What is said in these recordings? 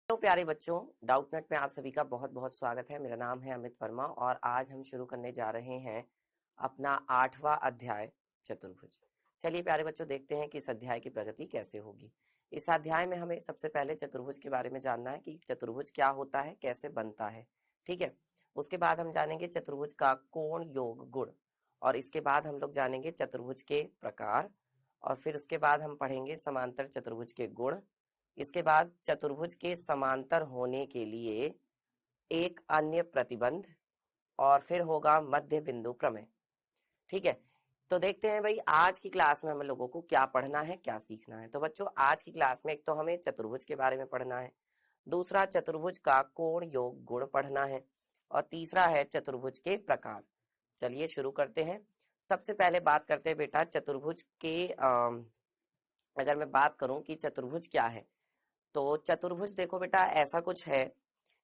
तो प्यारे बच्चों, डाउटनेट में आप सभी का बहुत बहुत स्वागत है। मेरा नाम है अमित वर्मा और आज हम शुरू करने जा रहे हैं अपना 8वां अध्याय चतुर्भुज। चलिए प्यारे बच्चों, देखते हैं कि इस अध्याय की प्रगति कैसे होगी। इस अध्याय में हमें सबसे पहले चतुर्भुज के बारे में जानना है कि चतुर्भुज क्या होता है, कैसे बनता है। ठीक है, उसके बाद हम जानेंगे चतुर्भुज का कोण, योग, गुण, और इसके बाद हम लोग जानेंगे चतुर्भुज के प्रकार, और फिर उसके बाद हम पढ़ेंगे समांतर चतुर्भुज के गुण। इसके बाद चतुर्भुज के समांतर होने के लिए एक अन्य प्रतिबंध, और फिर होगा मध्य बिंदु प्रमेय। ठीक है, तो देखते हैं भाई आज की क्लास में हम लोगों को क्या पढ़ना है, क्या सीखना है। तो बच्चों, आज की क्लास में एक तो हमें चतुर्भुज के बारे में पढ़ना है, दूसरा चतुर्भुज का कोण, योग, गुण पढ़ना है, और तीसरा है चतुर्भुज के प्रकार। चलिए शुरू करते हैं। सबसे पहले बात करते हैं बेटा चतुर्भुज के अगर मैं बात करूं कि चतुर्भुज क्या है, तो चतुर्भुज देखो बेटा ऐसा कुछ है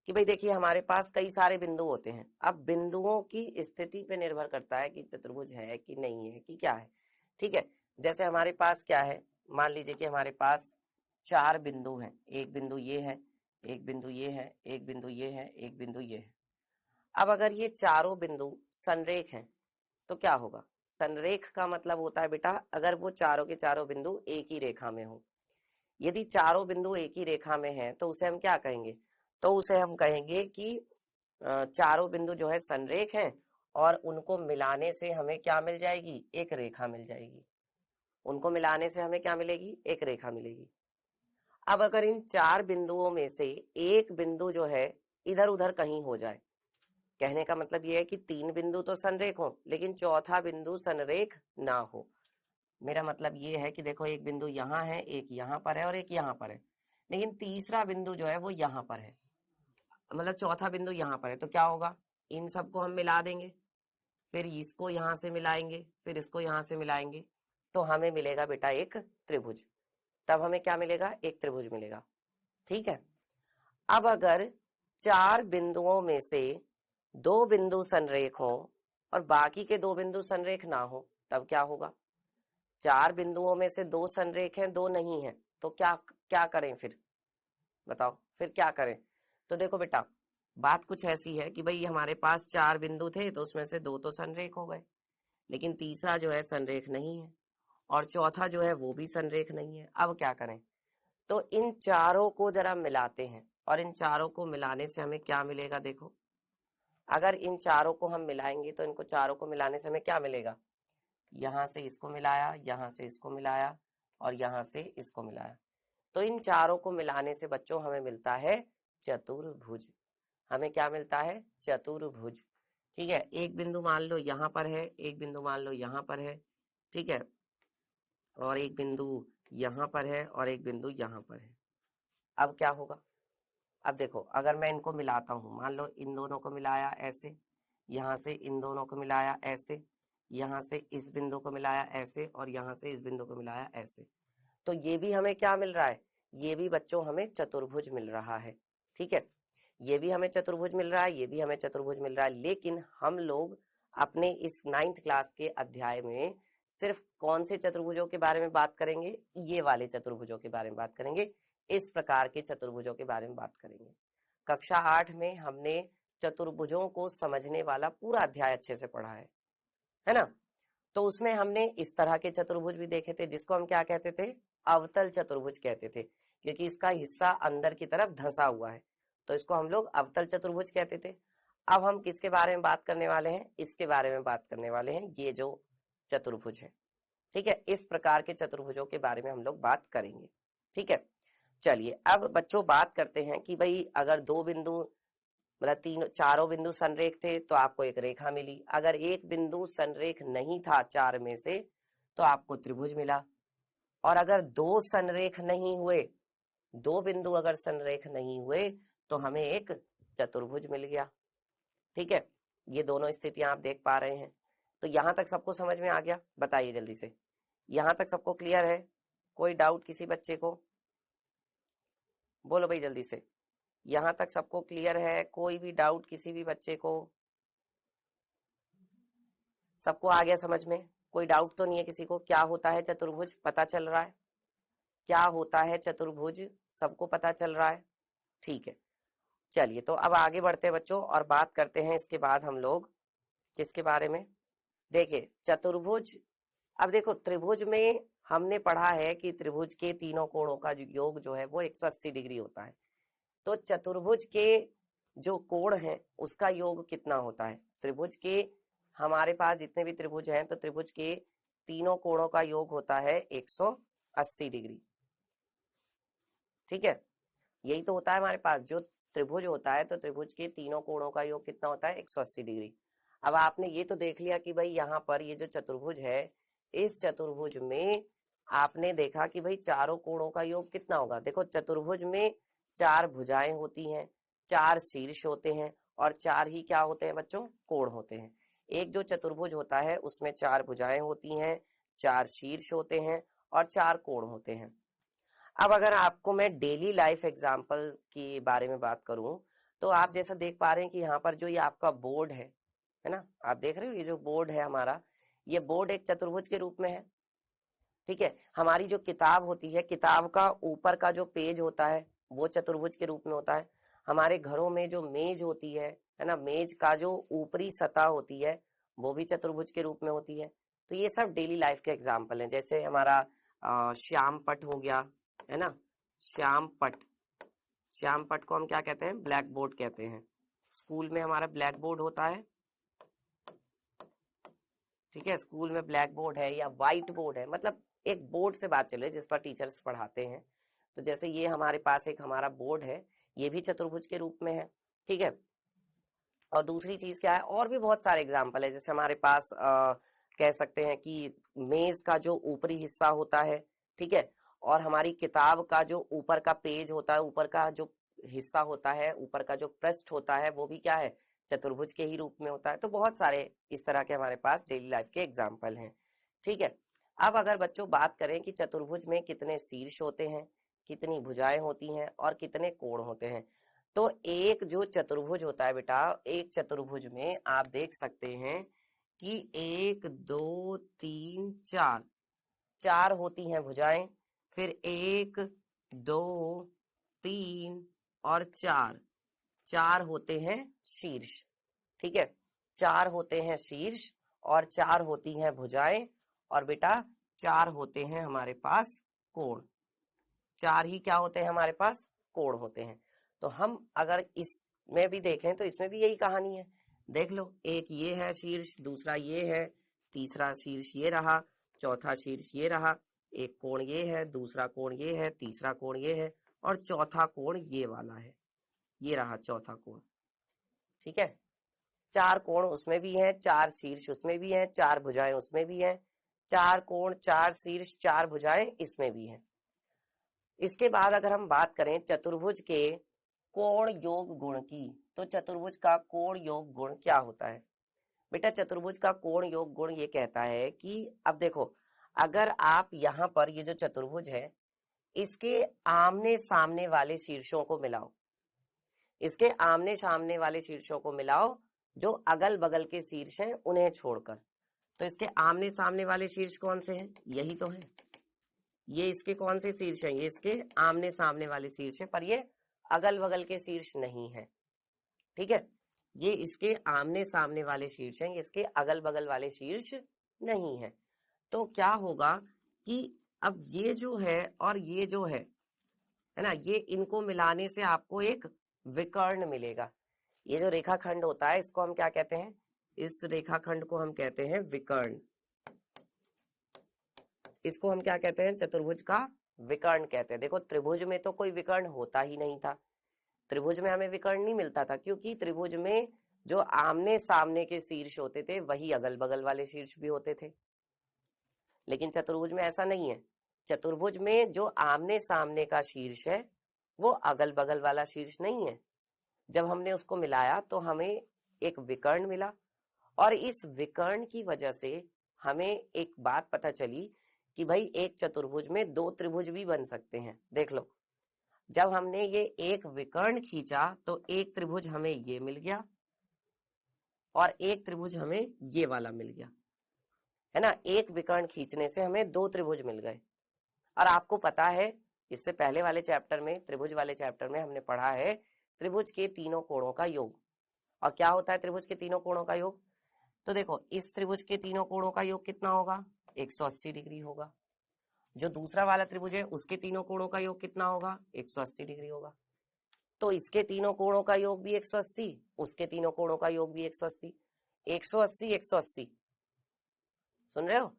कि भाई देखिए हमारे पास कई सारे बिंदु होते हैं। अब बिंदुओं की स्थिति पे निर्भर करता है कि चतुर्भुज है कि नहीं है कि क्या है। ठीक है, जैसे हमारे पास क्या है, मान लीजिए कि हमारे पास 4 बिंदु हैं। एक बिंदु ये है, एक बिंदु ये है, एक बिंदु ये है, एक बिंदु ये है। अब अगर ये चारों बिंदु संरेख हैं तो क्या होगा? संरेख का मतलब होता है बेटा अगर वो चारों के चारों बिंदु एक ही रेखा में हो। यदि चारों बिंदु एक ही रेखा में हैं तो उसे हम क्या कहेंगे? तो उसे हम कहेंगे कि चारों बिंदु जो है संरेख हैं और उनको मिलाने से हमें क्या मिल जाएगी? एक रेखा मिल जाएगी। उनको मिलाने से हमें क्या मिलेगी? एक रेखा मिलेगी। अब अगर इन 4 बिंदुओं में से एक बिंदु जो है इधर उधर कहीं हो जाए, कहने का मतलब ये है कि 3 बिंदु तो संरेख हो लेकिन चौथा बिंदु संरेख ना हो। मेरा मतलब ये है कि देखो एक बिंदु यहाँ है, एक यहाँ पर है और एक यहाँ पर है, लेकिन तीसरा बिंदु जो है वो यहाँ पर है, मतलब चौथा बिंदु यहाँ पर है। तो क्या होगा? इन सबको हम मिला देंगे, फिर इसको यहाँ से मिलाएंगे, फिर इसको यहाँ से मिलाएंगे, तो हमें मिलेगा बेटा एक त्रिभुज। तब हमें क्या मिलेगा? एक त्रिभुज मिलेगा। ठीक है, अब अगर 4 बिंदुओं में से 2 बिंदु संरेख हो और बाकी के 2 बिंदु संरेख ना हो, तब क्या होगा? 4 बिंदुओं में से 2 संरेख हैं, 2 नहीं है, तो क्या क्या करें फिर? बताओ फिर क्या करें? तो देखो बेटा, बात कुछ ऐसी है कि भाई हमारे पास 4 बिंदु थे तो उसमें से 2 तो संरेख हो गए, लेकिन तीसरा जो है संरेख नहीं है और चौथा जो है वो भी संरेख नहीं है। अब क्या करें? तो इन चारों को जरा मिलाते हैं, और इन चारों को मिलाने से हमें क्या मिलेगा? देखो, अगर इन चारों को हम मिलाएंगे तो इनको चारों को मिलाने से हमें क्या मिलेगा? यहाँ से इसको मिलाया, यहाँ से इसको मिलाया और यहाँ से इसको मिलाया, तो इन चारों को मिलाने से बच्चों हमें मिलता है चतुर्भुज। हमें क्या मिलता है? चतुर्भुज। ठीक है, एक बिंदु मान लो यहाँ पर है, एक बिंदु मान लो यहाँ पर है, ठीक है, और एक बिंदु यहाँ पर है और एक बिंदु यहाँ पर है। अब क्या होगा? अब देखो, अगर मैं इनको मिलाता हूँ, मान लो इन दोनों को मिलाया ऐसे, यहाँ से इन दोनों को मिलाया ऐसे, यहाँ से इस बिंदु को मिलाया ऐसे और यहाँ से इस बिंदु को मिलाया ऐसे, तो ये भी हमें क्या मिल रहा है? ये भी बच्चों हमें चतुर्भुज मिल रहा है। ठीक है, ये भी हमें चतुर्भुज मिल रहा है, ये भी हमें चतुर्भुज मिल रहा है, लेकिन हम लोग अपने इस 9th क्लास के अध्याय में सिर्फ कौन से चतुर्भुजों के बारे में बात करेंगे? ये वाले चतुर्भुजों के बारे में बात करेंगे, इस प्रकार के चतुर्भुजों के बारे में बात करेंगे। कक्षा 8 में हमने चतुर्भुजों को समझने वाला पूरा अध्याय अच्छे से पढ़ा है ना? तो उसमें हमने इस तरह के चतुर्भुज भी देखे थे जिसको हम क्या कहते थे? अवतल चतुर्भुज कहते थे, क्योंकि इसका हिस्सा अंदर की तरफ धंसा हुआ है, तो इसको हम लोग अवतल चतुर्भुज कहते थे। अब हम किसके बारे में बात करने वाले हैं? इसके बारे में बात करने वाले हैं, ये जो चतुर्भुज है। ठीक है, इस प्रकार के चतुर्भुजों के बारे में हम लोग बात करेंगे। ठीक है, चलिए अब बच्चों बात करते हैं कि भाई अगर 2 बिंदु मतलब चारों बिंदु संरेख थे तो आपको एक रेखा मिली, अगर एक बिंदु संरेख नहीं था 4 में से तो आपको त्रिभुज मिला, और अगर 2 संरेख नहीं हुए, 2 बिंदु अगर संरेख नहीं हुए तो हमें एक चतुर्भुज मिल गया। ठीक है, ये दोनों स्थितियां आप देख पा रहे हैं। तो यहां तक सबको समझ में आ गया? बताइए जल्दी से, यहां तक सबको क्लियर है? कोई डाउट किसी बच्चे को? बोलो भाई जल्दी से, यहां तक सबको क्लियर है? कोई भी डाउट किसी भी बच्चे को? सबको आ गया समझ में? कोई डाउट तो नहीं है किसी को? क्या होता है चतुर्भुज पता चल रहा है? क्या होता है चतुर्भुज सबको पता चल रहा है? ठीक है, चलिए तो अब आगे बढ़ते हैं बच्चों और बात करते हैं इसके बाद हम लोग किसके बारे में। देखिए चतुर्भुज, अब देखो त्रिभुज में हमने पढ़ा है कि त्रिभुज के तीनों कोणों का योग जो है वो 180 डिग्री होता है। तो चतुर्भुज के जो कोण है उसका योग कितना होता है? त्रिभुज के हमारे पास जितने भी त्रिभुज हैं तो त्रिभुज के तीनों कोणों का योग होता है 180 डिग्री। ठीक है, यही तो होता है हमारे पास, जो त्रिभुज होता है तो त्रिभुज के तीनों कोणों का योग कितना होता है? 180 डिग्री। अब आपने ये तो देख लिया कि भाई यहाँ पर ये जो चतुर्भुज है, इस चतुर्भुज में आपने देखा कि भाई चारों कोणों का योग कितना होगा। देखो चतुर्भुज में 4 भुजाएं होती हैं, 4 शीर्ष होते हैं और 4 ही क्या होते हैं बच्चों? कोण होते हैं। एक जो चतुर्भुज होता है उसमें 4 भुजाएं होती हैं, 4 शीर्ष होते हैं और 4 कोण होते हैं। अब अगर आपको मैं डेली लाइफ एग्जाम्पल के बारे में बात करूं तो आप जैसा देख पा रहे हैं कि यहाँ पर जो ये आपका बोर्ड है ना, आप देख रहे हो ये जो बोर्ड है हमारा, ये बोर्ड एक चतुर्भुज के रूप में है। ठीक है, हमारी जो किताब होती है, किताब का ऊपर का जो पेज होता है वो चतुर्भुज के रूप में होता है। हमारे घरों में जो मेज होती है ना, मेज का जो ऊपरी सतह होती है वो भी चतुर्भुज के रूप में होती है। तो ये सब डेली लाइफ के एग्जाम्पल हैं। जैसे हमारा श्याम पट हो गया, है ना, श्याम पट, श्याम पट को हम क्या कहते हैं? ब्लैक बोर्ड कहते हैं। स्कूल में हमारा ब्लैक बोर्ड होता है। ठीक है, स्कूल में ब्लैक बोर्ड है या व्हाइट बोर्ड है, मतलब एक बोर्ड से बात चले जिस पर टीचर्स पढ़ाते हैं। तो जैसे ये हमारे पास एक हमारा बोर्ड है, ये भी चतुर्भुज के रूप में है। ठीक है, और दूसरी चीज क्या है, और भी बहुत सारे एग्जाम्पल है। जैसे हमारे पास कह सकते हैं कि मेज का जो ऊपरी हिस्सा होता है, ठीक है, और हमारी किताब का जो ऊपर का पेज होता है, ऊपर का जो हिस्सा होता है, ऊपर का जो पृष्ठ होता है वो भी क्या है? चतुर्भुज के ही रूप में होता है। तो बहुत सारे इस तरह के हमारे पास डेली लाइफ के एग्जाम्पल हैं। ठीक है, अब अगर बच्चों बात करें कि चतुर्भुज में कितने शीर्ष होते हैं, कितनी भुजाएं होती हैं और कितने कोण होते हैं, तो एक जो चतुर्भुज होता है बेटा, एक चतुर्भुज में आप देख सकते हैं कि 1 2 3 4, 4 होती हैं भुजाएं, फिर 1 2 3 और 4, 4 होते हैं शीर्ष। ठीक है, 4 होते हैं शीर्ष और 4 होती हैं भुजाएं, और बेटा 4 होते हैं हमारे पास कोण। 4 ही क्या होते हैं हमारे पास? कोण होते हैं। तो हम अगर इसमें भी देखें तो इसमें भी यही कहानी है। देख लो, एक ये है शीर्ष, दूसरा ये है, तीसरा शीर्ष ये रहा, चौथा शीर्ष ये रहा, एक कोण ये है, दूसरा कोण ये है, तीसरा कोण ये है और चौथा कोण ये वाला है, ये रहा चौथा कोण। ठीक है, 4 कोण उसमें भी हैं, 4 शीर्ष उसमें भी हैं, 4 भुजाएं उसमें भी हैं, 4 कोण, 4 शीर्ष, 4 भुजाएं इसमें भी हैं। इसके बाद अगर हम बात करें चतुर्भुज के कोण योग गुण की, तो चतुर्भुज का कोण योग गुण क्या होता है? बेटा चतुर्भुज का कोण योग गुण ये कहता है कि अब देखो, अगर आप यहाँ पर ये जो चतुर्भुज है इसके आमने सामने वाले शीर्षों को मिलाओ, इसके आमने सामने वाले शीर्षों को मिलाओ, जो अगल बगल के शीर्ष हैं उन्हें छोड़कर। तो इसके आमने सामने वाले शीर्ष कौन से हैं? यही तो है, ये इसके कौन से शीर्ष हैं? ये इसके आमने सामने वाले शीर्ष हैं, पर ये अगल बगल के शीर्ष नहीं है। ठीक है, ये इसके आमने सामने वाले शीर्ष हैं, इसके अगल बगल वाले शीर्ष नहीं है। तो क्या होगा कि अब ये जो है और ये जो है ना, ये इनको मिलाने से आपको एक विकर्ण मिलेगा। ये जो रेखाखंड होता है इसको हम क्या कहते हैं? इस रेखाखंड को हम कहते हैं विकर्ण। इसको हम क्या कहते हैं? चतुर्भुज का विकर्ण कहते हैं। देखो त्रिभुज में तो कोई विकर्ण होता ही नहीं था, त्रिभुज में हमें विकर्ण नहीं मिलता था, क्योंकि त्रिभुज में जो आमने सामने के शीर्ष होते थे वही अगल बगल वाले शीर्ष भी होते थे। लेकिन चतुर्भुज में ऐसा नहीं है। चतुर्भुज में जो आमने सामने का शीर्ष है वो अगल बगल वाला शीर्ष नहीं है। जब हमने उसको मिलाया तो हमें एक विकर्ण मिला, और इस विकर्ण की वजह से हमें एक बात पता चली कि भाई एक चतुर्भुज में 2 त्रिभुज भी बन सकते हैं। देख लो, जब हमने ये एक विकर्ण खींचा तो एक त्रिभुज हमें ये मिल गया और एक त्रिभुज हमें ये वाला मिल गया, है ना। एक विकर्ण खींचने से हमें 2 त्रिभुज मिल गए। और आपको पता है इससे पहले वाले चैप्टर में, त्रिभुज वाले चैप्टर में हमने पढ़ा है त्रिभुज के तीनों कोणों का योग। और क्या होता है त्रिभुज के तीनों कोणों का योग? तो देखो, इस त्रिभुज के तीनों कोणों का योग कितना होगा? 180 डिग्री होगा। जो दूसरा वाला त्रिभुज है उसके तीनों कोणों का योग कितना होगा? 180 डिग्री होगा। तो इसके तीनों कोणों का योग भी 180, उसके तीनों कोणों का योग भी 180। 180 180, सुन रहे हो?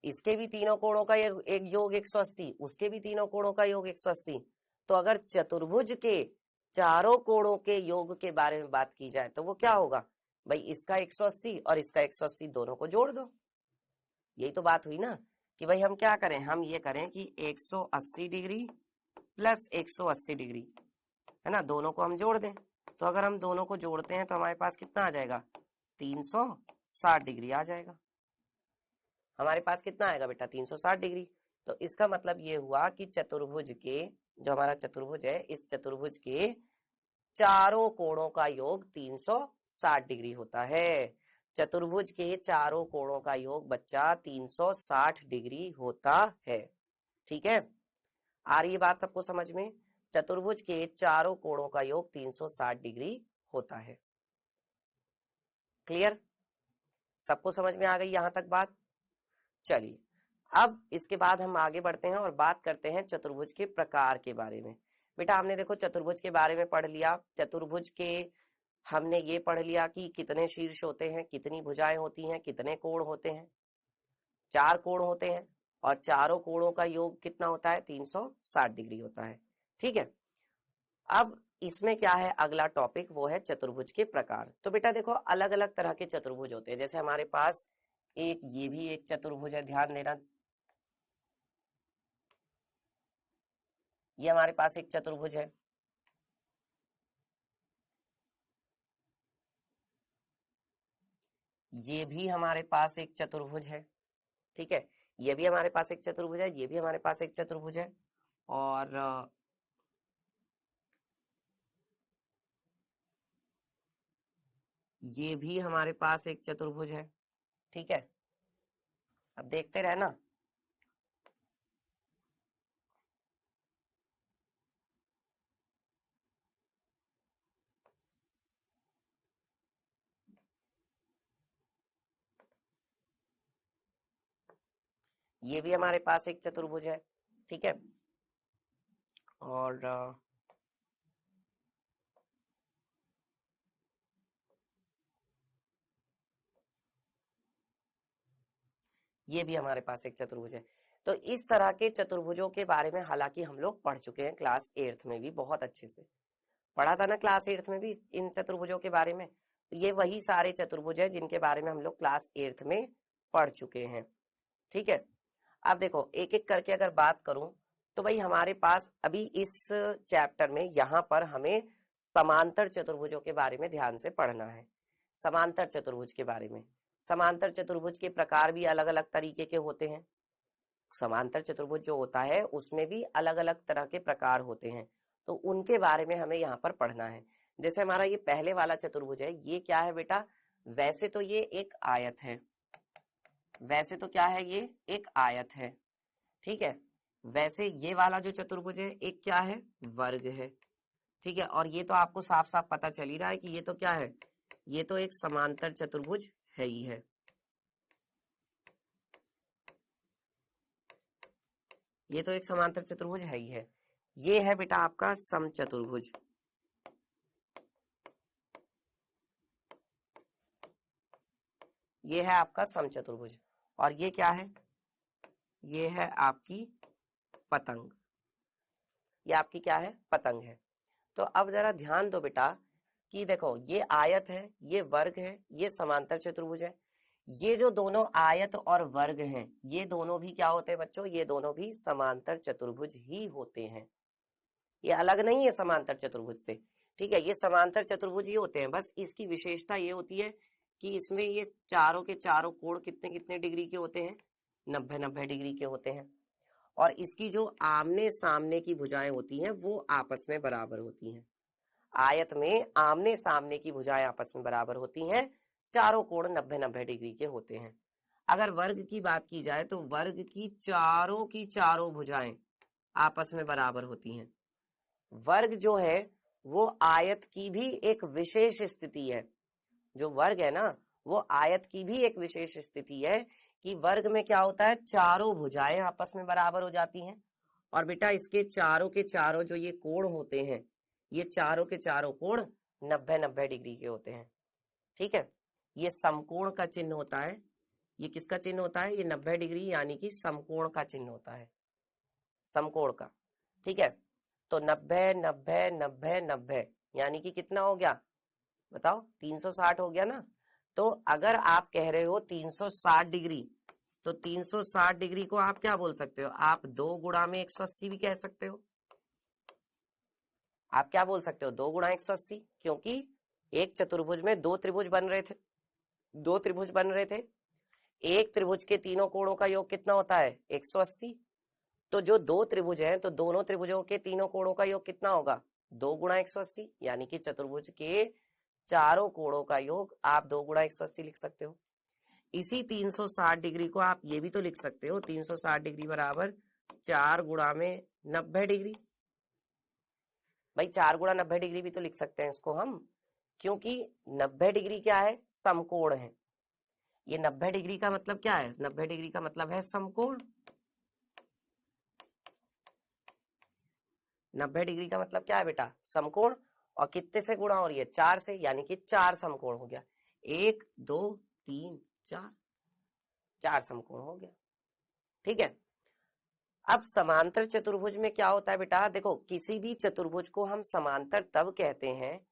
इसके भी तीनों कोणों का एक योग 180, उसके भी तीनों कोणों का योग 180। तो अगर चतुर्भुज के चारों कोणों के योग के बारे में बात की जाए तो वो क्या होगा भाई? इसका 180 और इसका 180 दोनों को जोड़ दो। यही तो बात हुई ना कि भाई हम क्या करें, हम ये करें कि 180 डिग्री प्लस 180 डिग्री, है ना, दोनों को हम जोड़ दें। तो अगर हम दोनों को जोड़ते हैं तो हमारे पास कितना आ जाएगा? 360 डिग्री आ जाएगा। हमारे पास कितना आएगा बेटा? 360 डिग्री। तो इसका मतलब ये हुआ कि चतुर्भुज के, जो हमारा चतुर्भुज है, इस चतुर्भुज के चारों कोणों का योग 360 डिग्री होता है। चतुर्भुज के चारों कोणों का योग बच्चा 360 डिग्री होता है। ठीक है, आ रही है बात सबको समझ में? चतुर्भुज के चारों कोणों का योग 360 डिग्री होता है। क्लियर? सबको समझ में आ गई यहां तक बात? चलिए, अब इसके बाद हम आगे बढ़ते हैं और बात करते हैं चतुर्भुज के प्रकार के बारे में। बेटा हमने देखो चतुर्भुज के बारे में पढ़ लिया। चतुर्भुज के हमने ये पढ़ लिया कि कितने शीर्ष होते हैं, कितनी भुजाएं होती हैं, कितने कोण होते हैं। 4 कोण होते हैं और चारों कोणों का योग कितना होता है? 360 डिग्री होता है। ठीक है, अब इसमें क्या है अगला टॉपिक, वो है चतुर्भुज के प्रकार। तो बेटा देखो, अलग अलग तरह के चतुर्भुज होते हैं। जैसे हमारे पास ये भी एक चतुर्भुज है, ध्यान देना। ये हमारे पास एक चतुर्भुज है। ये भी हमारे पास एक चतुर्भुज है। ठीक है, ये भी हमारे पास एक चतुर्भुज है, ये भी हमारे पास एक चतुर्भुज है, और ये भी हमारे पास एक चतुर्भुज है। ठीक है, अब देखते रहना। ये भी हमारे पास एक चतुर्भुज है। ठीक है, और ये भी हमारे पास एक चतुर्भुज है। तो इस तरह के चतुर्भुजों के बारे में हालांकि हम लोग पढ़ चुके हैं क्लास 8th में भी, बहुत अच्छे से पढ़ा था ना क्लास 8th में भी इन चतुर्भुजों के बारे में। ये वही सारे चतुर्भुज है जिनके बारे में हम लोग क्लास 8th में पढ़ चुके हैं। ठीक है, अब देखो एक एक करके अगर बात करूं तो भाई हमारे पास अभी इस चैप्टर में यहाँ पर हमें समांतर चतुर्भुजों के बारे में ध्यान से पढ़ना है। समांतर चतुर्भुज के बारे में, समांतर चतुर्भुज के प्रकार भी अलग अलग तरीके के होते हैं। समांतर चतुर्भुज जो होता है उसमें भी अलग अलग तरह के प्रकार होते हैं, तो उनके बारे में हमें यहाँ पर पढ़ना है। जैसे हमारा ये पहले वाला चतुर्भुज है, ये क्या है बेटा? वैसे तो ये एक आयत है, वैसे तो क्या है, ये एक आयत है। ठीक है, वैसे ये वाला जो चतुर्भुज है एक क्या है? वर्ग है। ठीक है, और ये तो आपको साफ साफ पता चल ही रहा है कि ये तो क्या है? ये तो एक समांतर चतुर्भुज है ही है। ये तो एक समांतर चतुर्भुज है ही है। ये है बेटा आपका समचतुर्भुज। ये है आपका समचतुर्भुज। और ये क्या है? ये है आपकी पतंग। ये आपकी क्या है? पतंग है। तो अब जरा ध्यान दो बेटा कि देखो, ये आयत है, ये वर्ग है, ये समांतर चतुर्भुज है। ये जो दोनों आयत और वर्ग हैं, ये दोनों भी क्या होते हैं बच्चों? ये दोनों भी समांतर चतुर्भुज ही होते हैं। ये अलग नहीं है समांतर चतुर्भुज से। ठीक है, ये समांतर चतुर्भुज ही होते हैं, बस इसकी विशेषता ये होती है कि इसमें ये चारों के चारों कोण कितने कितने डिग्री के होते हैं? 90-90 डिग्री के होते हैं। और इसकी जो आमने सामने की भुजाएं होती हैं वो आपस में बराबर होती हैं। आयत में आमने सामने की भुजाएं आपस में बराबर होती हैं, चारों कोण 90-90 डिग्री के होते हैं। अगर वर्ग की बात की जाए तो वर्ग की चारों भुजाएं आपस में बराबर होती हैं। वर्ग जो है वो आयत की भी एक विशेष स्थिति है। जो वर्ग है ना वो आयत की भी एक विशेष स्थिति है कि वर्ग में क्या होता है, चारों भुजाएं आपस में बराबर हो जाती हैं। और बेटा इसके चारों के चारों जो ये कोण होते हैं, ये चारों के चारों कोण 90-90 डिग्री के होते हैं। ठीक है, ये समकोण का चिन्ह होता है। ये किसका चिन्ह होता है, ये 90 डिग्री यानी कि समकोण का चिन्ह होता है, समकोण का। ठीक है, तो 90-90-90-90 यानी कि कितना हो गया बताओ, 360 हो गया ना। तो अगर आप कह रहे हो 360 डिग्री, तो 360 डिग्री को आप क्या बोल सकते हो, आप 2 गुणा में 180 भी कह सकते हो। आप क्या बोल सकते हो, 2 गुणा 180, क्योंकि एक चतुर्भुज में 2 त्रिभुज बन रहे थे, 2 त्रिभुज बन रहे थे। एक त्रिभुज के तीनों कोणों का योग कितना होता है, 180। तो जो 2 त्रिभुज हैं तो दोनों त्रिभुजों के तीनों कोणों का योग कितना होगा, 2 गुणा 180, यानी कि चतुर्भुज के चारों कोणों का योग आप 2 गुणा 180 लिख सकते हो। इसी 360 डिग्री को आप ये भी तो लिख सकते हो, 360 डिग्री बराबर 4 गुणा में 90 डिग्री। भाई 4 गुणा 90 डिग्री भी तो लिख सकते हैं इसको हम, क्योंकि 90 डिग्री क्या है, समकोण है। ये 90 डिग्री का मतलब क्या है, 90 डिग्री का मतलब है समकोण। 90 डिग्री का मतलब क्या है बेटा, समकोण। और कितने से गुणा हो रही है, 4 से, यानी कि 4 समकोण हो गया। 1 2 3 4, 4 समकोण हो गया। ठीक है, अब समांतर चतुर्भुज में क्या होता है बेटा, देखो किसी भी चतुर्भुज को हम समांतर तब कहते हैं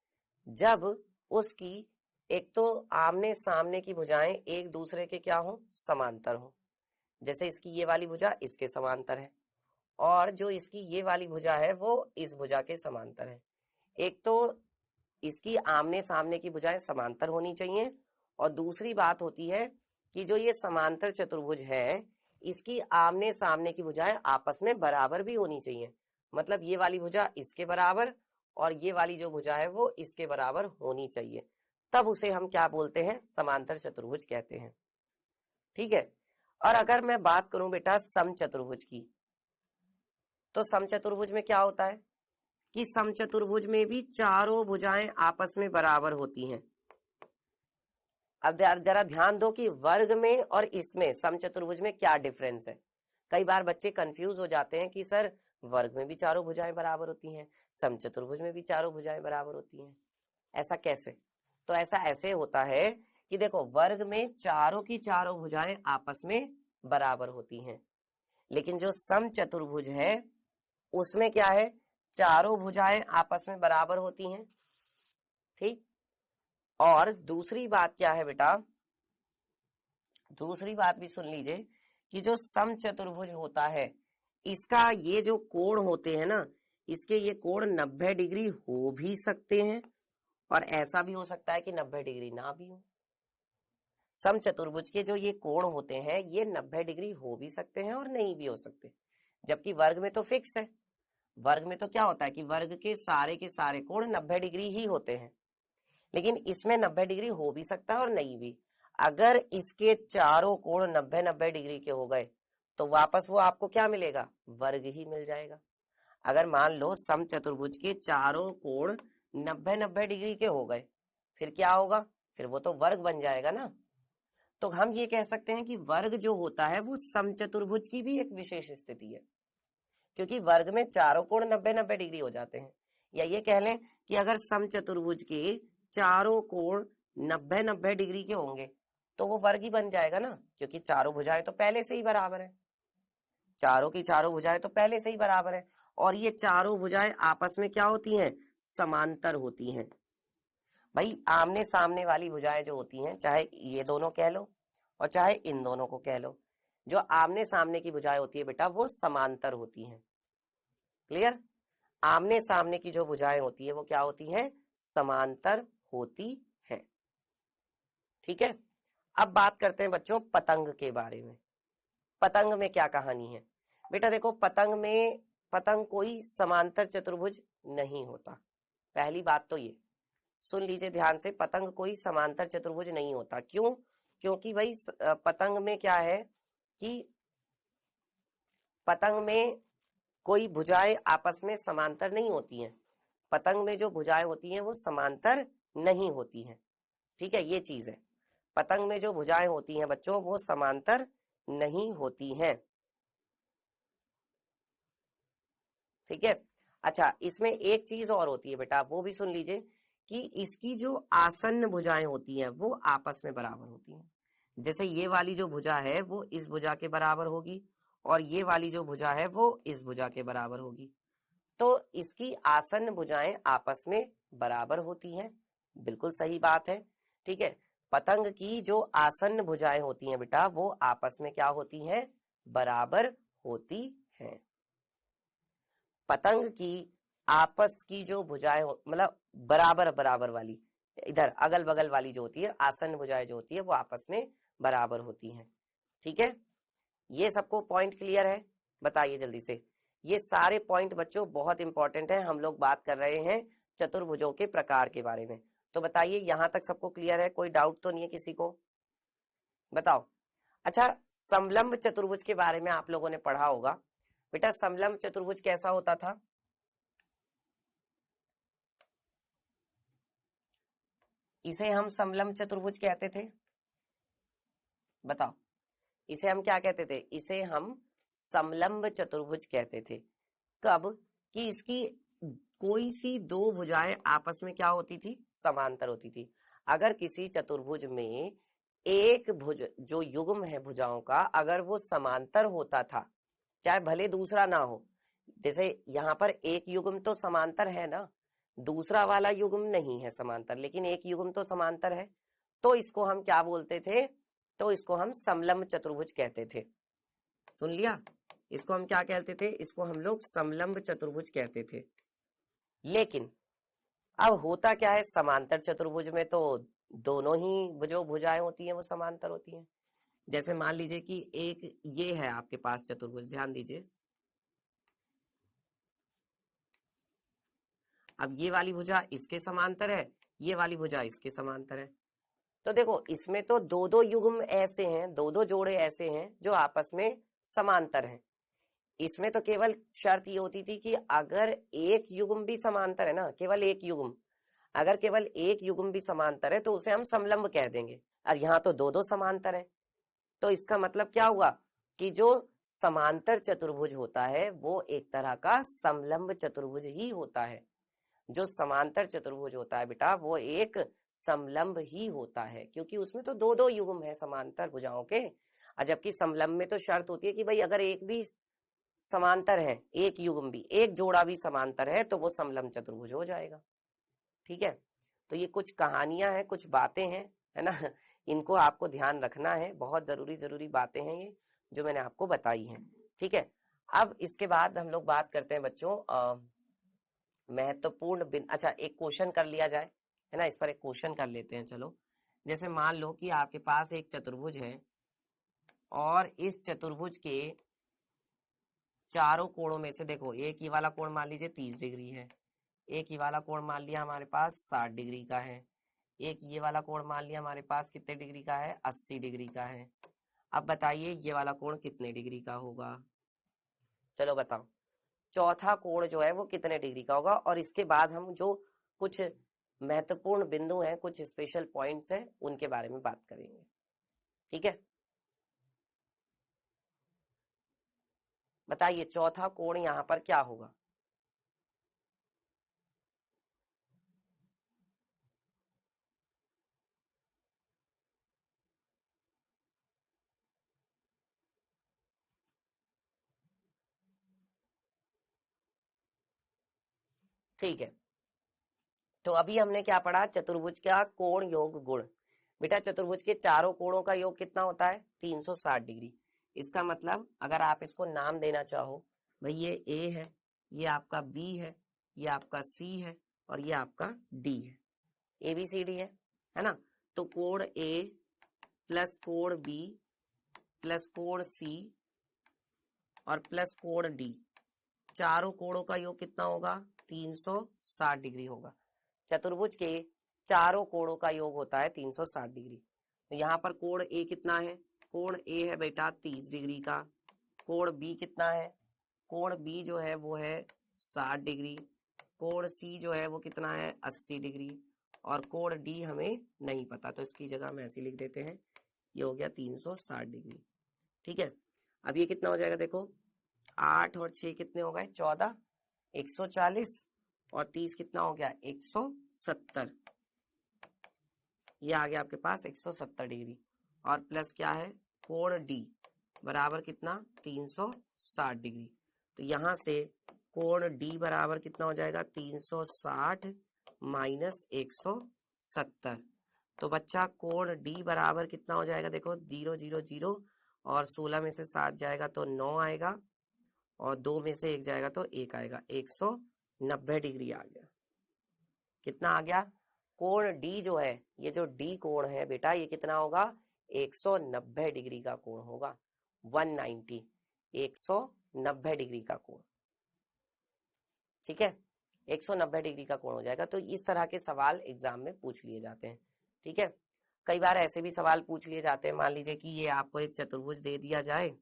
जब उसकी एक तो आमने सामने की भुजाएं एक दूसरे के क्या हो, समांतर हो। जैसे इसकी ये वाली भुजा इसके समांतर है, और जो इसकी ये वाली भुजा है वो इस भुजा के समांतर है। एक तो इसकी आमने सामने की भुजाएं समांतर होनी चाहिए, और दूसरी बात होती है कि जो ये समांतर चतुर्भुज है इसकी आमने सामने की भुजाएं आपस में बराबर भी होनी चाहिए। मतलब ये वाली भुजा इसके बराबर और ये वाली जो भुजा है वो इसके बराबर होनी चाहिए, तब उसे हम क्या बोलते हैं, समांतर चतुर्भुज कहते हैं। ठीक है, और अगर मैं बात करूं बेटा समचतुर्भुज की, तो समचतुर्भुज में क्या होता है कि समचतुर्भुज में भी चारों भुजाएं आपस में बराबर होती हैं। अब जरा ध्यान दो कि वर्ग में और इसमें समचतुर्भुज में क्या डिफरेंस है। कई बार बच्चे कंफ्यूज हो जाते हैं कि सर वर्ग में भी चारों भुजाएं बराबर होती हैं, समचतुर्भुज में भी चारों भुजाएं बराबर होती हैं, ऐसा कैसे। तो ऐसा ऐसे होता है कि देखो वर्ग में चारों की चारों भुजाएं आपस में बराबर होती हैं, लेकिन जो समचतुर्भुज है उसमें क्या है, चारों भुजाएं आपस में बराबर होती हैं। ठीक, और दूसरी बात क्या है बेटा, दूसरी बात भी सुन लीजिए कि जो समचतुर्भुज होता है इसका ये जो कोण होते हैं ना, इसके ये कोण 90 डिग्री हो भी सकते हैं, और ऐसा भी हो सकता है कि 90 डिग्री ना भी हो। समचतुर्भुज के जो ये कोण होते हैं ये 90 डिग्री हो भी सकते हैं और नहीं भी हो सकते, जबकि वर्ग में तो फिक्स है। वर्ग में तो क्या होता है कि वर्ग के सारे कोण 90 डिग्री ही होते हैं, लेकिन इसमें 90 डिग्री हो भी सकता है और नहीं भी। अगर इसके चारों कोण 90-90 डिग्री के हो गए तो वापस वो आपको क्या मिलेगा, वर्ग ही मिल जाएगा। अगर मान लो समचतुर्भुज के चारों कोण 90-90 डिग्री के हो गए, फिर क्या होगा, फिर वो तो वर्ग बन जाएगा ना। तो हम ये कह सकते हैं कि वर्ग जो होता है वो समचतुर्भुज की भी एक विशेष स्थिति है, क्योंकि वर्ग में चारों कोण 90-90 डिग्री हो जाते हैं। या ये कह लें कि अगर समचतुर्भुज के चारों कोण 90-90 डिग्री के होंगे तो वो वर्ग ही बन जाएगा ना, क्योंकि चारों भुजाएं तो पहले से ही बराबर है, चारों की चारों भुजाएं तो पहले से ही बराबर है, और ये चारों भुजाएं आपस में क्या होती हैं, समांतर होती हैं। भाई आमने सामने वाली भुजाएं जो होती हैं, चाहे ये दोनों कह लो और चाहे इन दोनों को कह लो, जो आमने सामने की भुजाएं होती है बेटा वो समांतर होती हैं। क्लियर, आमने सामने की जो भुजाएं होती है वो क्या होती हैं, समांतर होती है। ठीक है, अब बात करते हैं बच्चों पतंग के बारे में। पतंग में क्या कहानी है बेटा, देखो पतंग कोई समांतर चतुर्भुज नहीं होता। पहली बात तो ये सुन लीजिए ध्यान से, पतंग कोई समांतर चतुर्भुज नहीं होता। क्यों, क्योंकि भाई पतंग में क्या है कि पतंग में कोई भुजाएं आपस में समांतर नहीं होती हैं। पतंग में जो भुजाएं होती हैं वो समांतर नहीं होती हैं। ठीक है, ये चीज है। पतंग में जो भुजाएं होती हैं बच्चों वो समांतर नहीं होती हैं। ठीक है। अच्छा, इसमें एक चीज और होती है बेटा, वो भी सुन लीजिए कि इसकी जो आसन्न भुजाएं होती हैं वो आपस में बराबर होती हैं। जैसे ये वाली जो भुजा है वो इस भुजा के बराबर होगी और ये वाली जो भुजा है वो इस भुजा के बराबर होगी। तो इसकी आसन्न भुजाएं आपस में बराबर होती हैं। बिल्कुल सही बात है। ठीक है, पतंग की जो आसन्न भुजाएं होती हैं बेटा वो आपस में क्या होती हैं? बराबर होती हैं। पतंग की आपस की जो भुजाएं मतलब बराबर बराबर वाली, इधर अगल बगल वाली जो होती है आसन्न भुजाएं जो होती है वो आपस में बराबर होती हैं। ठीक है, ये सबको पॉइंट क्लियर है? बताइए जल्दी से। ये सारे पॉइंट बच्चों बहुत इंपॉर्टेंट है। हम लोग बात कर रहे हैं चतुर्भुजों के प्रकार के बारे में। तो बताइए यहां तक सबको क्लियर है? कोई डाउट तो नहीं है किसी को? बताओ। अच्छा, समलंब चतुर्भुज के बारे में आप लोगों ने पढ़ा होगा। बेटा समलंब चतुर्भुज कैसा होता था? इसे हम समलंब चतुर्भुज कहते थे। बताओ, इसे हम क्या कहते थे? इसे हम समलंब चतुर्भुज कहते थे। कब? कि इसकी कोई सी दो भुजाएं आपस में क्या होती थी? समांतर होती थी। अगर किसी चतुर्भुज में एक भुज जो युग्म है भुजाओं का अगर वो समांतर होता था, चाहे भले दूसरा ना हो, जैसे यहाँ पर एक युग्म तो समांतर है ना, दूसरा वाला युग्म नहीं है समांतर, लेकिन एक युग्म तो समांतर है, तो इसको हम क्या बोलते थे? तो इसको हम समलंब चतुर्भुज कहते थे। सुन लिया? इसको हम क्या कहते थे? इसको हम लोग समलंब चतुर्भुज कहते थे। लेकिन अब होता क्या है, समांतर चतुर्भुज में तो दोनों ही जो भुजाएं होती हैं वो समांतर होती हैं। जैसे मान लीजिए कि एक ये है आपके पास चतुर्भुज, ध्यान दीजिए। अब ये वाली भुजा इसके समांतर है, ये वाली भुजा इसके समांतर है। तो देखो इसमें तो दो दो युग्म ऐसे हैं, दो दो जोड़े ऐसे हैं जो आपस में समांतर हैं। इसमें तो केवल शर्त ये होती थी कि अगर एक युग्म भी समांतर है ना, केवल एक युग्म, अगर केवल एक युग्म भी समांतर है तो उसे हम समलंब कह देंगे। और यहाँ तो दो दो समांतर है, तो इसका मतलब क्या हुआ कि जो समांतर चतुर्भुज होता है वो एक तरह का समलंब चतुर्भुज ही होता है। जो समांतर चतुर्भुज होता है बेटा वो एक समलंब ही होता है, क्योंकि उसमें तो दो दो युग्म है समांतर भुजाओं के। और जबकि समलंब में तो शर्त होती है कि भाई अगर एक भी समांतर है, एक युग्म भी, एक जोड़ा भी समांतर है तो वो समलंब चतुर्भुज हो जाएगा। ठीक है, तो ये कुछ कहानियां हैं, कुछ बातें हैं, है ना, इनको आपको ध्यान रखना है। बहुत जरूरी जरूरी बातें हैं ये जो मैंने आपको बताई हैं। ठीक है, अब इसके बाद हम लोग बात करते हैं बच्चों महत्वपूर्ण बिंदु। अच्छा, एक क्वेश्चन कर लिया जाए, है ना, इस पर एक क्वेश्चन कर लेते हैं। चलो, जैसे मान लो कि आपके पास एक चतुर्भुज है और इस चतुर्भुज के चारों कोणों में से देखो, एक ही वाला कोण मान लीजिए 30 डिग्री है, एक ही वाला कोण मान लिया हमारे पास 60 डिग्री का है, एक ये वाला कोण मान लिया हमारे पास कितने डिग्री का है? 80 डिग्री का है। अब बताइए ये वाला कोण कितने डिग्री का होगा? चलो बताओ, चौथा कोण जो है वो कितने डिग्री का होगा? और इसके बाद हम जो कुछ महत्वपूर्ण बिंदु हैं, कुछ स्पेशल पॉइंट्स हैं, उनके बारे में बात करेंगे। ठीक है, बताइए चौथा कोण यहाँ पर क्या होगा? ठीक है, तो अभी हमने क्या पढ़ा? चतुर्भुज का कोण योग गुण। बेटा चतुर्भुज के चारों कोणों का योग कितना होता है? 360 डिग्री। इसका मतलब अगर आप इसको नाम देना चाहो, भाई ये ए है, ये आपका बी है, ये आपका सी है और ये आपका डी है, ए बी सी डी है ना। तो कोण ए प्लस कोण बी प्लस कोण सी और प्लस कोण डी, चारों कोणों का योग कितना होगा? 360 डिग्री होगा। चतुर्भुज के चारों कोणों का योग होता है 360 डिग्री। तो यहाँ पर कोण ए कितना है? कोण ए है बेटा 30 डिग्री का। कोण बी कितना है? कोण बी जो है वो है 60 डिग्री, कोण सी जो है वो कितना है 80 डिग्री, और कोण डी हमें नहीं पता, तो इसकी जगह हम ऐसे लिख देते हैं, ये हो गया 360 डिग्री। ठीक है, अब ये कितना हो जाएगा देखो, 8 और 6 कितने हो गए 14, 140, और 30 कितना हो गया 170, ये आ गया आपके पास 170 डिग्री, और प्लस क्या है कोण डी बराबर कितना 360 डिग्री। तो यहां से कोण डी बराबर कितना हो जाएगा 360 माइनस 170। तो बच्चा कोण डी बराबर कितना हो जाएगा देखो 0 0 0, और 16 में से 7 जाएगा तो 9 आएगा, और 2 में से 1 जाएगा तो 1 आएगा, 190 डिग्री आ गया। कितना आ गया, कोण डी जो है, ये जो डी कोण है बेटा, ये कितना होगा 190 डिग्री का कोण होगा, 190, 190 डिग्री का कोण। ठीक है, 190 डिग्री का कोण हो जाएगा। तो इस तरह के सवाल एग्जाम में पूछ लिए जाते हैं। ठीक है, कई बार ऐसे भी सवाल पूछ लिए जाते हैं, मान लीजिए कि ये आपको एक चतुर्भुज दे दिया जाए,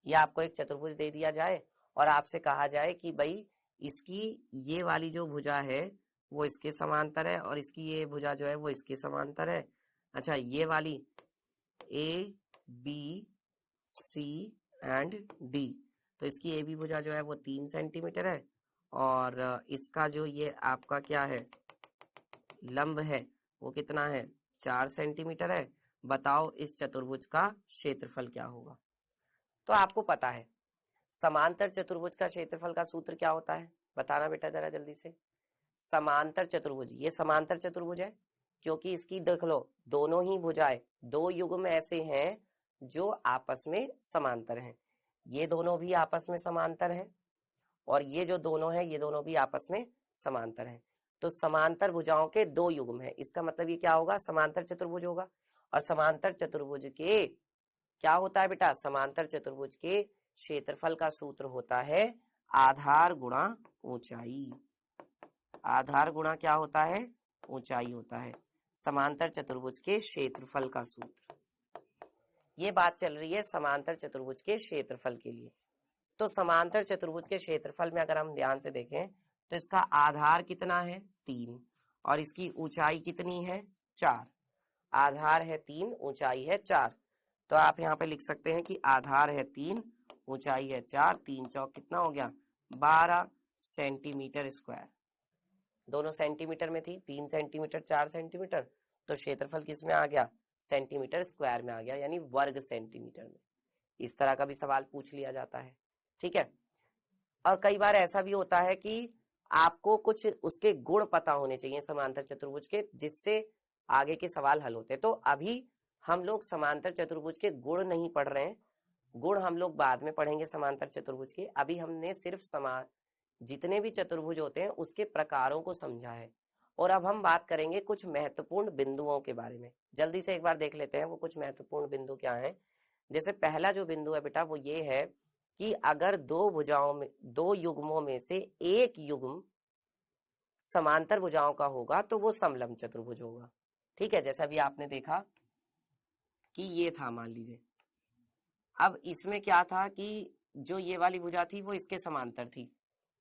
या आपको एक चतुर्भुज दे दिया जाए और आपसे कहा जाए कि भाई इसकी ये वाली जो भुजा है वो इसके समांतर है, और इसकी ये भुजा जो है वो इसके समांतर है। अच्छा, ये वाली A B C and D, तो इसकी ए बी भुजा जो है वो 3 सेंटीमीटर है, और इसका जो ये आपका क्या है लंब है वो कितना है 4 सेंटीमीटर है। बताओ इस चतुर्भुज का क्षेत्रफल क्या होगा। तो आपको पता है समांतर चतुर्भुज का क्षेत्रफल का सूत्र क्या होता है, बताना बेटा जरा जल्दी से। समांतर चतुर्भुज, ये समांतर चतुर्भुज है क्योंकि इसकी देख लो दोनों ही भुजाएं, दो युग्म ऐसे हैं जो आपस में समांतर हैं, ये दोनों भी आपस में समांतर हैं, और ये जो दोनों हैं ये दोनों भी आपस में समांतर हैं। तो समांतर भुजाओं के दो युग्म है, इसका मतलब ये क्या होगा समांतर चतुर्भुज होगा। और समांतर चतुर्भुज के क्या होता है बेटा, समांतर चतुर्भुज के क्षेत्रफल का सूत्र होता है आधार गुणा ऊंचाई। आधार गुणा क्या होता है, ऊंचाई होता है समांतर चतुर्भुज के क्षेत्रफल का सूत्र। ये बात चल रही है समांतर चतुर्भुज के क्षेत्रफल के लिए। तो समांतर चतुर्भुज के क्षेत्रफल में अगर हम ध्यान से देखें तो इसका आधार कितना है 3, और इसकी ऊंचाई कितनी है 4। आधार है 3, ऊंचाई है 4, तो आप यहाँ पे लिख सकते हैं कि आधार है 3, ऊंचाई है 4, 3 चौक कितना हो गया 12 सेंटीमीटर स्क्वायर। दोनों सेंटीमीटर में थी, 3 सेंटीमीटर 4 सेंटीमीटर, तो क्षेत्रफल किस में आ गया सेंटीमीटर स्क्वायर में आ गया, यानी वर्ग सेंटीमीटर में। इस तरह का भी सवाल पूछ लिया जाता है। ठीक है, और कई बार ऐसा भी होता है कि आपको कुछ उसके गुण पता होने चाहिए समांतर चतुर्भुज के, जिससे आगे के सवाल हल होते हैं। तो अभी हम लोग समांतर चतुर्भुज के गुण नहीं पढ़ रहे हैं, गुण हम लोग बाद में पढ़ेंगे समांतर चतुर्भुज के। अभी हमने सिर्फ जितने भी चतुर्भुज होते हैं उसके प्रकारों को समझा है, और अब हम बात करेंगे कुछ महत्वपूर्ण बिंदुओं के बारे में। जल्दी से एक बार देख लेते हैं वो कुछ महत्वपूर्ण बिंदु क्या है। जैसे पहला जो बिंदु है बेटा वो ये है कि अगर दो भुजाओं में, दो युग्मों में से एक युग्म समांतर भुजाओं का होगा तो वो समलंब चतुर्भुज होगा। ठीक है, जैसा भी आपने देखा कि ये था, मान लीजिए अब इसमें क्या था कि जो ये वाली भुजा थी वो इसके समांतर थी,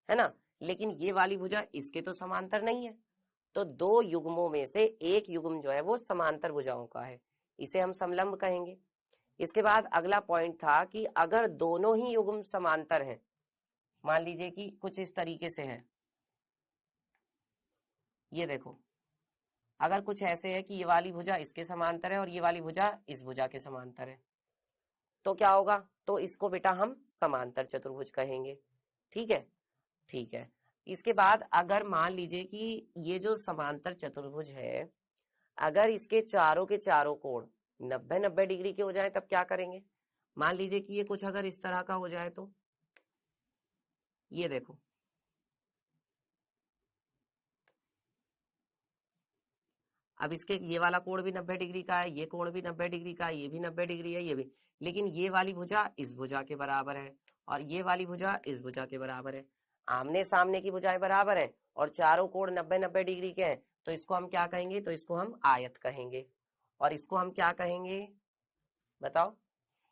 है ना, लेकिन ये वाली भुजा इसके तो समांतर नहीं है, तो दो युग्मों में से एक युग्म जो है वो समांतर भुजाओं का है, इसे हम समलंब कहेंगे। इसके बाद अगला पॉइंट था कि अगर दोनों ही युग्म समांतर हैं, मान लीजिए कि कुछ इस तरीके से है, ये देखो अगर कुछ ऐसे है कि ये वाली भुजा इसके समांतर है और ये वाली भुजा इस भुजा के समांतर है, तो क्या होगा, तो इसको बेटा हम समांतर चतुर्भुज कहेंगे। ठीक है, ठीक है। इसके बाद अगर मान लीजिए कि ये जो समांतर चतुर्भुज है, अगर इसके चारों के चारों कोण 90-90 डिग्री के हो जाए तब क्या करेंगे। मान लीजिए कि ये कुछ अगर इस तरह का हो जाए तो ये देखो, अब इसके ये वाला कोण भी 90 डिग्री का है, ये कोण भी 90 डिग्री का है, ये भी 90 डिग्री है, ये भी, लेकिन ये वाली भुजा इस भुजा के बराबर है और ये वाली भुजा इस भुजा के बराबर है। आमने सामने की भुजाएं बराबर है और चारों कोण 90-90 डिग्री के हैं, तो इसको हम क्या कहेंगे, तो इसको हम आयत कहेंगे। और इसको हम क्या कहेंगे बताओ,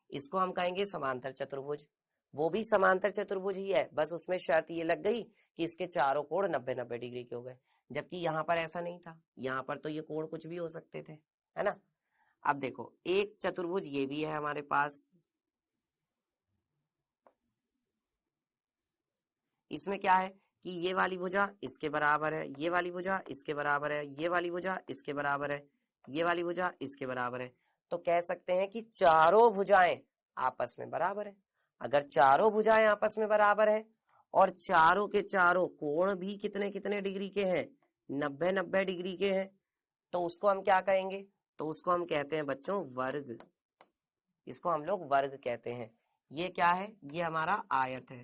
इसको हम कहेंगे समांतर चतुर्भुज। वो भी समांतर चतुर्भुज ही है, बस उसमें शर्त ये लग गई कि इसके चारों कोण 90-90 डिग्री के हो गए, जबकि यहाँ पर ऐसा नहीं था। यहाँ पर तो ये कोण कुछ भी हो सकते थे, है ना। अब देखो एक चतुर्भुज ये भी है हमारे पास, इसमें क्या है कि ये वाली भुजा इसके बराबर है, ये वाली भुजा इसके बराबर है, ये वाली भुजा इसके बराबर है, ये वाली भुजा इसके बराबर है। तो कह सकते हैं कि चारों भुजाएं आपस में बराबर है। अगर चारों भुजाएं आपस में बराबर है और चारों के चारों कोण भी कितने कितने डिग्री के हैं, 90-90 डिग्री के हैं, तो उसको हम क्या कहेंगे, तो उसको हम कहते हैं बच्चों वर्ग। इसको हम लोग वर्ग कहते हैं। ये क्या है, ये हमारा आयत है,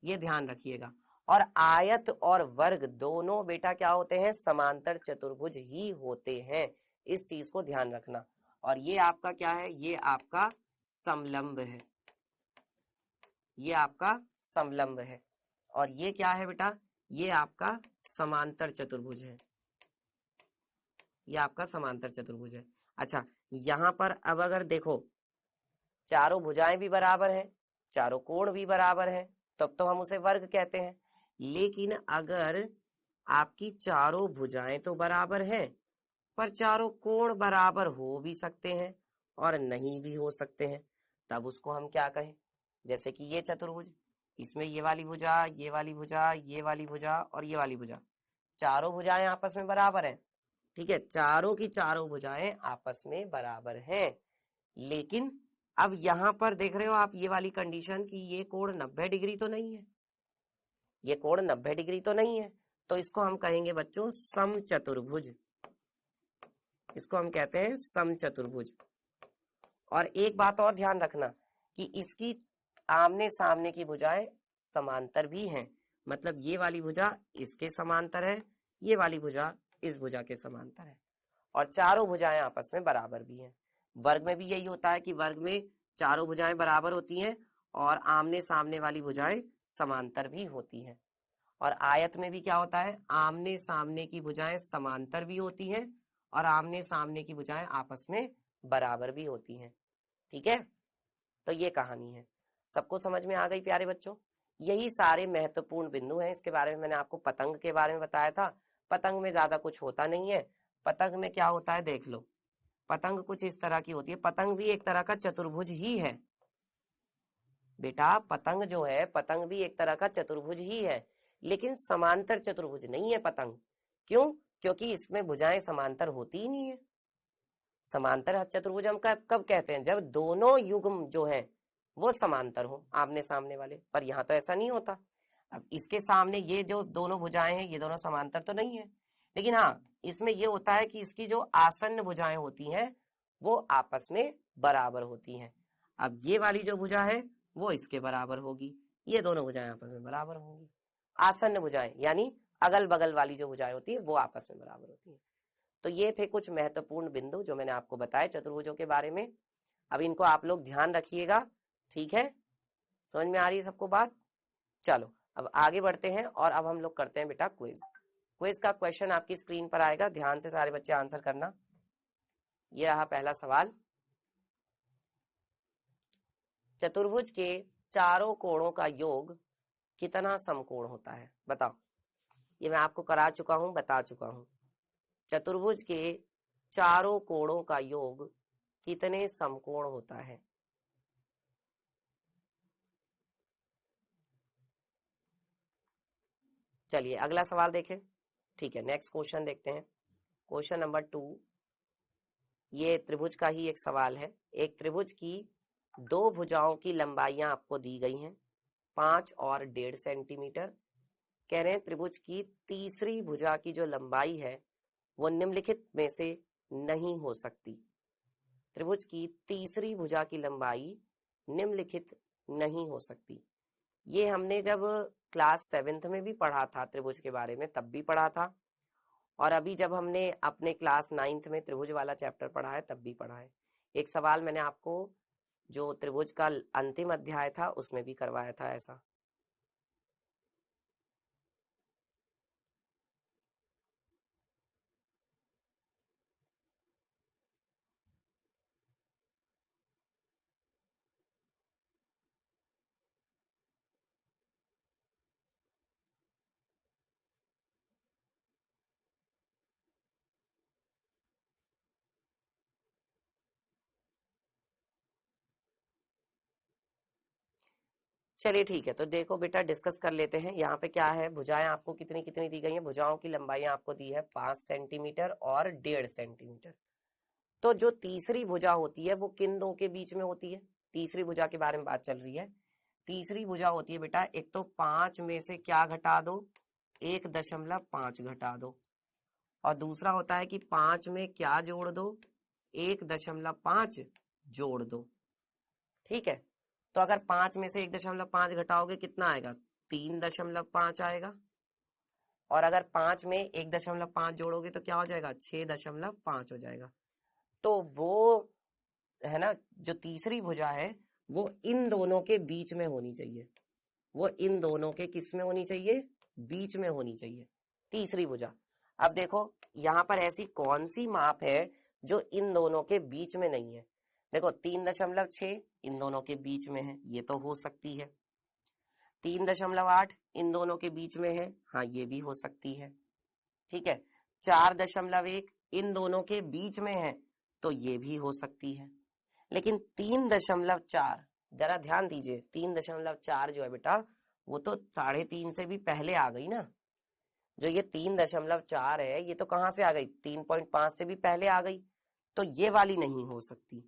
ये ध्यान रखिएगा। और आयत और वर्ग दोनों बेटा क्या होते हैं, समांतर चतुर्भुज ही होते हैं, इस चीज को ध्यान रखना। और ये आपका क्या है, ये आपका समलंब है, ये आपका समलंब है। और ये क्या है बेटा, ये आपका समांतर चतुर्भुज है, ये आपका समांतर चतुर्भुज है। अच्छा यहां पर अब अगर देखो चारों भुजाएं भी बराबर हैं, चारों कोण भी बराबर हैं, तब तो हम उसे वर्ग कहते हैं। लेकिन अगर आपकी चारों भुजाएं तो बराबर हैं पर चारों कोण बराबर हो भी सकते हैं और नहीं भी हो सकते हैं, तब उसको हम क्या कहें। जैसे कि ये चतुर्भुज, इसमें ये वाली भुजा, ये वाली भुजा, ये वाली भुजा और ये वाली भुजा, चारों भुजाएं आपस में बराबर हैं। ठीक है, चारों की चारों भुजाएं आपस में बराबर हैं। लेकिन अब यहां पर देख रहे हो आप ये वाली कंडीशन कि ये कोण 90 डिग्री तो नहीं है, ये कोण 90 डिग्री तो नहीं है, तो इसको हम कहेंगे बच्चों समचतुर्भुज, इसको हम कहते हैं समचतुर्भुज। और एक बात और ध्यान रखना कि इसकी आमने सामने की भुजाएं समांतर भी हैं, मतलब ये वाली भुजा इसके समांतर है, ये वाली भुजा इस भुजा के समांतर है, और चारों भुजाएं आपस में बराबर भी हैं। वर्ग में भी यही होता है कि वर्ग में चारों भुजाएं बराबर होती हैं और आमने सामने वाली भुजाएं समांतर भी होती हैं। और आयत में भी क्या होता है, आमने सामने की भुजाएं समांतर भी होती हैं और आमने सामने की भुजाएं आपस में बराबर भी होती हैं। ठीक है, तो ये कहानी है। सबको समझ में आ गई प्यारे बच्चों। यही सारे महत्वपूर्ण बिंदु हैं। इसके बारे में मैंने आपको पतंग के बारे में बताया था। पतंग में ज्यादा कुछ होता नहीं है। पतंग में क्या होता है देख लो, पतंग कुछ इस तरह की होती है। पतंग भी एक तरह का चतुर्भुज ही है बेटा, पतंग जो है पतंग भी एक तरह का चतुर्भुज ही है, लेकिन समांतर चतुर्भुज नहीं है पतंग। क्यों, क्योंकि इसमें भुजाएं समांतर होती ही नहीं है। समांतर चतुर्भुज हम कब कहते हैं, जब दोनों युग्म जो है वो समांतर हो, आमने सामने वाले। पर यहाँ तो ऐसा नहीं होता। अब इसके सामने ये जो दोनों भुजाएं हैं ये दोनों समांतर तो नहीं है, लेकिन हाँ इसमें ये होता है कि इसकी जो आसन्न भुजाएं होती हैं वो आपस में बराबर होती हैं। अब ये वाली जो भुजा है वो इसके बराबर होगी, ये दोनों भुजाएं आपस में बराबर होंगी। आसन्न भुजाएं यानी अगल बगल वाली जो भुजाएं होती है वो आपस में बराबर होती है। तो ये थे कुछ महत्वपूर्ण बिंदु जो मैंने आपको बताए चतुर्भुजों के बारे में। अब इनको आप लोग ध्यान रखिएगा, ठीक है। समझ में आ रही है सबको बात। चलो अब आगे बढ़ते हैं और अब हम लोग करते हैं बेटा क्विज। क्विज का क्वेश्चन आपकी स्क्रीन पर आएगा, ध्यान से सारे बच्चे आंसर करना। ये रहा पहला सवाल, चतुर्भुज के चारों कोणों का योग कितना समकोण होता है, बताओ। ये मैं आपको करा चुका हूं, बता चुका हूं। चतुर्भुज के चारों कोणों का योग कितने समकोण होता है। चलिए अगला सवाल देखें। ठीक है, नेक्स्ट क्वेश्चन देखते हैं। क्वेश्चन नंबर 2, ये त्रिभुज का ही एक सवाल है। एक त्रिभुज की दो भुजाओं की लंबाइयां आपको दी गई हैं, 5 और 1.5 सेंटीमीटर। कह रहे हैं त्रिभुज की तीसरी भुजा की जो लंबाई है वो निम्नलिखित में से नहीं हो सकती। त्रिभुज की तीसरी भुजा की लंबाई निम्नलिखित नहीं हो सकती। ये हमने जब क्लास 7th में भी पढ़ा था त्रिभुज के बारे में, तब भी पढ़ा था, और अभी जब हमने अपने क्लास 9th में त्रिभुज वाला चैप्टर पढ़ा है तब भी पढ़ा है। एक सवाल मैंने आपको जो त्रिभुज का अंतिम अध्याय था उसमें भी करवाया था ऐसा। चलिए ठीक है, तो देखो बेटा डिस्कस कर लेते हैं। यहाँ पे क्या है, भुजाएं आपको कितनी कितनी दी गई हैं। भुजाओं की लंबाई आपको दी है 5 सेंटीमीटर और 1.5 सेंटीमीटर। तो जो तीसरी भुजा होती है वो किन दो के बीच में होती है? तीसरी भुजा के बारे में बात चल रही है। तीसरी भुजा होती है बेटा, एक तो 5 में से क्या घटा दो, 1.5 घटा दो, और दूसरा होता है कि 5 में क्या जोड़ दो, 1.5 जोड़ दो। ठीक है, तो अगर 5 में से 1.5 घटाओगे कितना आएगा, 3.5 आएगा, और अगर 5 में 1.5 जोड़ोगे तो क्या हो जाएगा, 6.5 हो जाएगा। तो वो है ना, जो तीसरी भुजा है वो इन दोनों के बीच में होनी चाहिए। वो इन दोनों के किस में होनी चाहिए, बीच में होनी चाहिए तीसरी भुजा। अब देखो यहाँ पर ऐसी कौन सी माप है जो इन दोनों के बीच में नहीं है। देखो 3.6 इन दोनों के बीच में है, ये तो हो सकती है। 3.8 इन दोनों के बीच में है, हाँ ये भी हो सकती है। ठीक है, 4.1 इन दोनों के बीच में है, तो ये भी हो सकती है। लेकिन 3.4, जरा ध्यान दीजिए, 3.4 जो है बेटा वो तो 3.5 से भी पहले आ गई ना। जो ये 3.4 है ये तो कहां से आ गई, 3.5 से भी पहले आ गई। तो ये वाली नहीं हो सकती,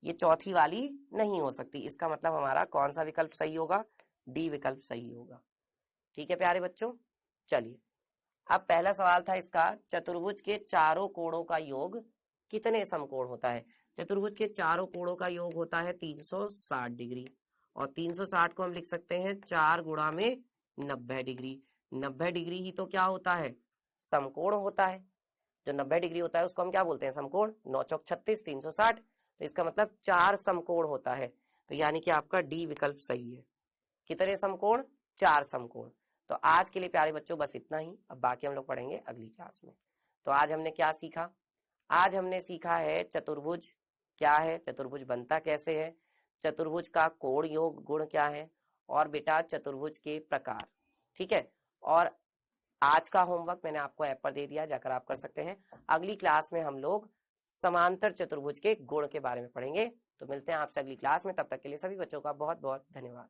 ये चौथी वाली नहीं हो सकती। इसका मतलब हमारा कौन सा विकल्प सही होगा, डी विकल्प सही होगा। ठीक है प्यारे बच्चों, चलिए अब पहला सवाल था इसका, चतुर्भुज के चारों कोणों का योग कितने समकोण होता है। चतुर्भुज के चारों कोणों का योग होता है 360 डिग्री, और 360 को हम लिख सकते हैं 4 गुणा में 90 डिग्री। 90 डिग्री ही तो क्या होता है, समकोण होता है। जो 90 डिग्री होता है उसको हम क्या बोलते हैं, समकोण। 9 चौक 36, 360, तो इसका मतलब 4 समकोण होता है। तो यानी कि आपका डी विकल्प सही है। कितने समकोण, 4 समकोण। तो आज के लिए प्यारे बच्चों बस इतना ही, अब बाकी हम लोग पढ़ेंगे अगली क्लास में। तो आज हमने क्या सीखा, आज हमने सीखा है चतुर्भुज क्या है, चतुर्भुज बनता कैसे है, चतुर्भुज का कोण योग गुण क्या है, और बेटा चतुर्भुज के प्रकार। ठीक है, और आज का होमवर्क मैंने आपको ऐप पर दे दिया, जाकर आप कर सकते हैं। अगली क्लास में हम लोग समांतर चतुर्भुज के गुण के बारे में पढ़ेंगे। तो मिलते हैं आपसे अगली क्लास में, तब तक के लिए सभी बच्चों का बहुत बहुत धन्यवाद।